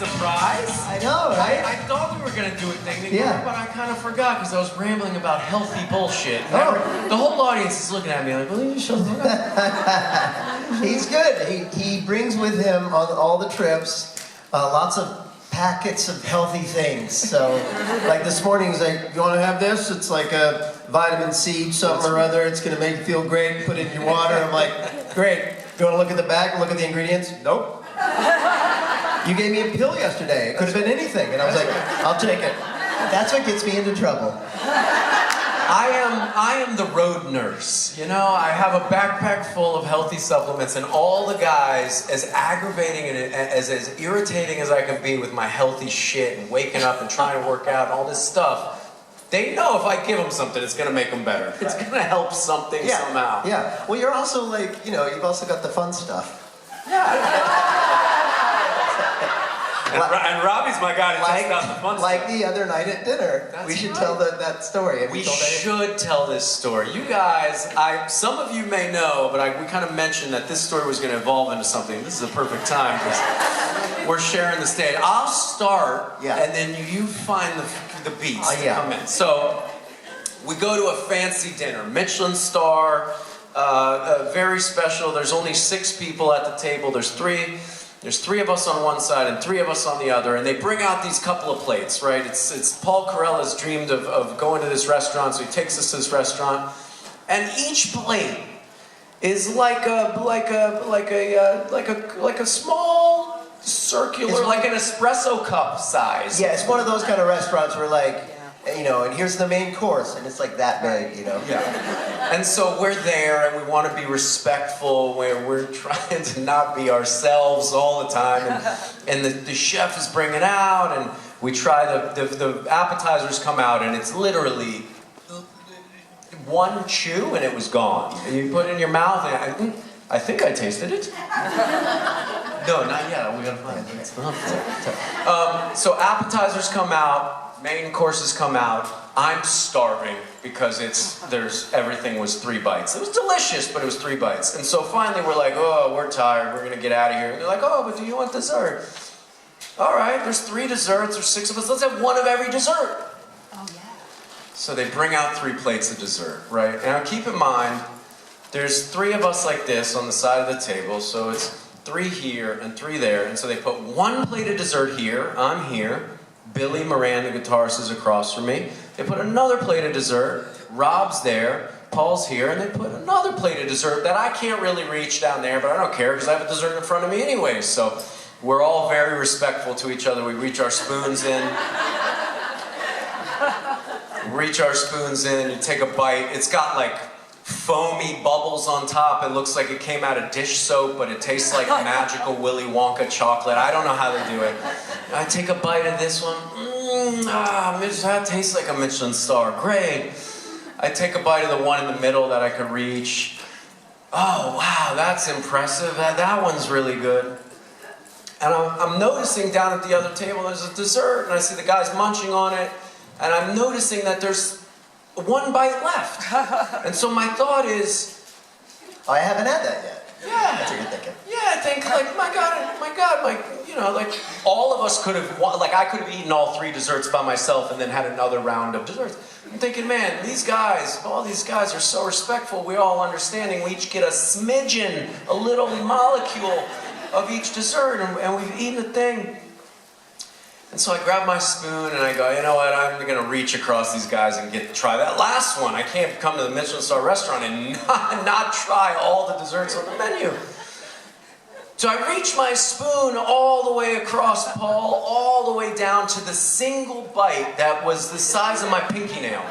surprise. I know, right? I thought we were going to do a thing together, Yeah. but I kind of forgot because I was rambling about healthy bullshit. The whole audience is looking at me like, well, you shut the fuck up. He's good. He brings with him on all the trips lots of packets of healthy things. So, like this morning, he's like, you want to have this? It's like a vitamin C something or other. It's going to make you feel great. Put it in your water. I'm like, great. You want to look at the back and look at the ingredients? Nope. You gave me a pill yesterday. It could have been anything. And I was like, I'll take it. That's what gets me into trouble. I am the road nurse. You know, I have a backpack full of healthy supplements, and all the guys, as aggravating and as irritating as I can be with my healthy shit and waking up and trying to work out and all this stuff, they know if I give them something, it's gonna make them better. It's gonna help something somehow. Yeah. Well, you're also like, you know, you've also got the fun stuff. And Robbie's my guy to test out the fun like stuff. The other night at dinner. We should tell that story. We should tell this story. You guys, some of you may know, but we kind of mentioned that this story was going to evolve into something. This is a perfect time because we're sharing the stage. I'll start, and then you find the beats to come in. So we go to a fancy dinner, Michelin star, very special. There's only 6 people at the table. There's three of us on one side and 3 of us on the other, and they bring out these couple of plates, right? It's Paul Carella's dreamed of going to this restaurant, so he takes us to this restaurant, and each plate is like a small circular, like an espresso cup size. Yeah, it's one of those kind of restaurants where you know, and here's the main course, and it's like that big, you know? Yeah. And so we're there, and we want to be respectful, where we're trying to not be ourselves all the time, and the chef is bringing out, and we try, the appetizers come out, and it's literally one chew, and it was gone. And you put it in your mouth, and I think I tasted it. No, not yet, we gotta find it. So appetizers come out, main courses come out. I'm starving because everything was 3 bites. It was delicious, but it was 3 bites. And so finally we're like, oh, we're tired, we're gonna get out of here. And they're like, oh, but do you want dessert? All right, there's 3 desserts, there's 6 of us, let's have 1 of every dessert. Oh yeah. So they bring out 3 plates of dessert, right? And now keep in mind, there's 3 of us like this on the side of the table, so it's 3 here and 3 there. And so they put 1 plate of dessert here, I'm here. Billy Moran, the guitarist, is across from me. They put another plate of dessert. Rob's there. Paul's here. And they put another plate of dessert that I can't really reach down there, but I don't care because I have a dessert in front of me anyway. So we're all very respectful to each other. We reach our spoons in. You take a bite. It's got like foamy bubbles on top. It looks like it came out of dish soap, but it tastes like magical Willy Wonka chocolate. I don't know how they do it. I take a bite of this one. That tastes like a Michelin star. Great. I take a bite of the one in the middle that I could reach. Oh, wow, that's impressive. That one's really good. And I'm noticing down at the other table there's a dessert, and I see the guys munching on it, and I'm noticing that there's 1 bite left. And so my thought is, I haven't had that yet. Yeah. That's what you're thinking. Yeah, I think like, my God, you know, like all of us could have, like I could have eaten all 3 desserts by myself and then had another round of desserts. I'm thinking, man, all these guys are so respectful. We're all understanding. We each get a smidgen, a little molecule of each dessert, and we've eaten the thing. And so I grab my spoon and I go, you know what, I'm gonna reach across these guys and try that last one. I can't come to the Michelin star restaurant and not try all the desserts on the menu. So I reach my spoon all the way across Paul, all the way down to the single bite that was the size of my pinky nail.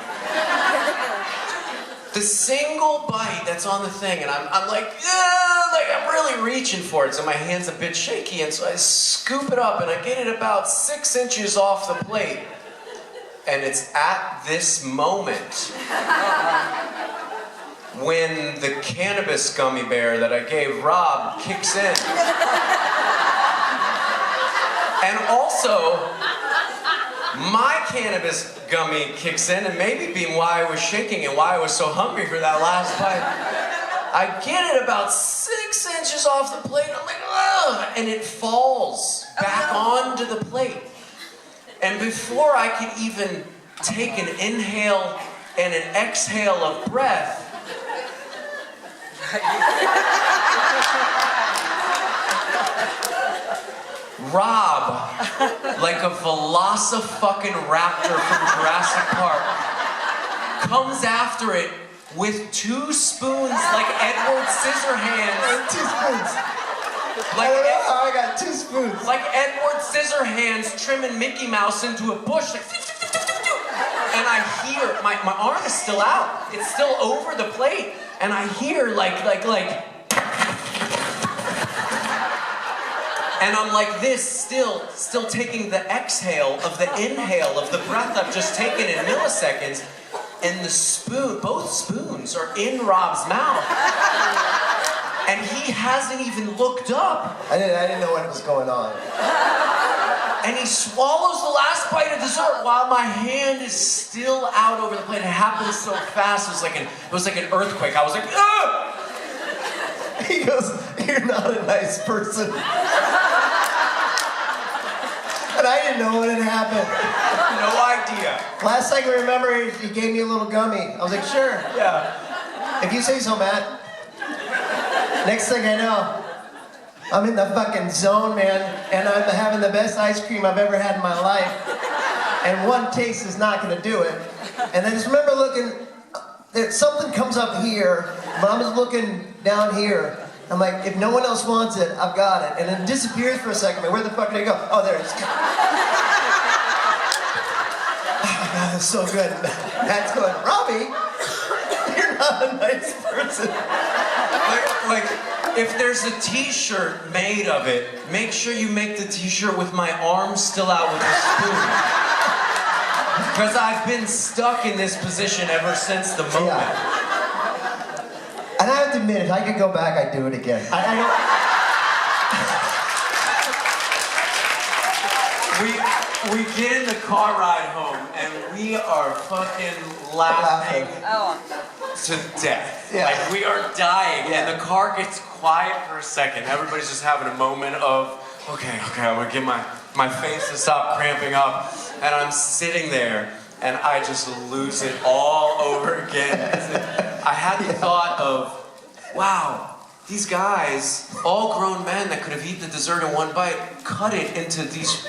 The single bite that's on the thing, and I'm like, I'm really reaching for it, so my hand's a bit shaky, and so I scoop it up, and I get it about 6 inches off the plate. And it's at this moment when the cannabis gummy bear that I gave Rob kicks in. And also, my cannabis gummy kicks in, and maybe being why I was shaking and why I was so hungry for that last bite. I get it about 6 inches off the plate, and I'm like, oh! and it falls back onto the plate. And before I could even take an inhale and an exhale of breath, Rob, like a velocifucking-raptor from Jurassic Park, comes after it with 2 spoons like Edward Scissorhands. 2 spoons. Like I don't know how I got 2 spoons. Like Edward Scissorhands trimming Mickey Mouse into a bush. Like, and I hear, my arm is still out. It's still over the plate. And I hear like. And I'm like this, still taking the exhale of the inhale of the breath I've just taken in milliseconds. And the spoon, both spoons are in Rob's mouth. And he hasn't even looked up. I didn't know what was going on. And he swallows the last bite of dessert while my hand is still out over the plate. It happened so fast, it was like an earthquake. I was like, ugh! He goes, "You're not a nice person." And I didn't know what had happened. No idea. Last I can remember, he gave me a little gummy. I was like, "Sure, Yeah. if you say so, Matt." Next thing I know, I'm in the fucking zone, man, and I'm having the best ice cream I've ever had in my life. And one taste is not gonna do it. And I just remember looking, something comes up here, but I'm just looking down here. I'm like, if no one else wants it, I've got it. And it disappears for a second. Like, where the fuck did it go? Oh, there it is. Oh, God, that's so good. Matt's going, "Robbie, you're not a nice person." Like, if there's a t-shirt made of it, make sure you make the t-shirt with my arm still out with a spoon. Because I've been stuck in this position ever since the moment. Yeah. And I have to admit, if I could go back, I'd do it again. I don't... We get in the car ride home and we are fucking laughing to death. Yeah. Like we are dying and the car gets quiet for a second. Everybody's just having a moment of, okay, I'm gonna get my face to stop cramping up. And I'm sitting there and I just lose it all over again. I had the thought of, wow, these guys, all grown men that could have eaten the dessert in one bite, cut it into these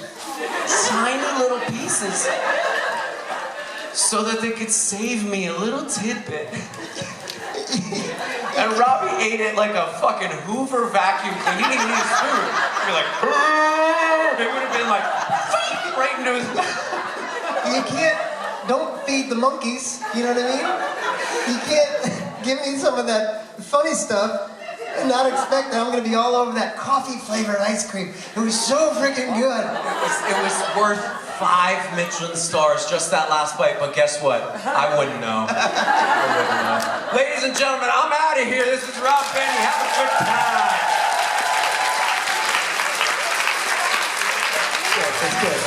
tiny little pieces so that they could save me a little tidbit. And Robbie ate it like a fucking Hoover vacuum cleaner. He didn't need a spoon. He'd be like, it would have been like, right into his mouth. You can't, don't feed the monkeys, you know what I mean? You can't give me some of that funny stuff and not expect that I'm gonna be all over that coffee flavored ice cream. It was so freaking good. It was worth 5 Michelin stars, just that last bite, but guess what? I wouldn't know. Ladies and gentlemen, I'm out of here. This is Rob Benny. Have a good time. It's good.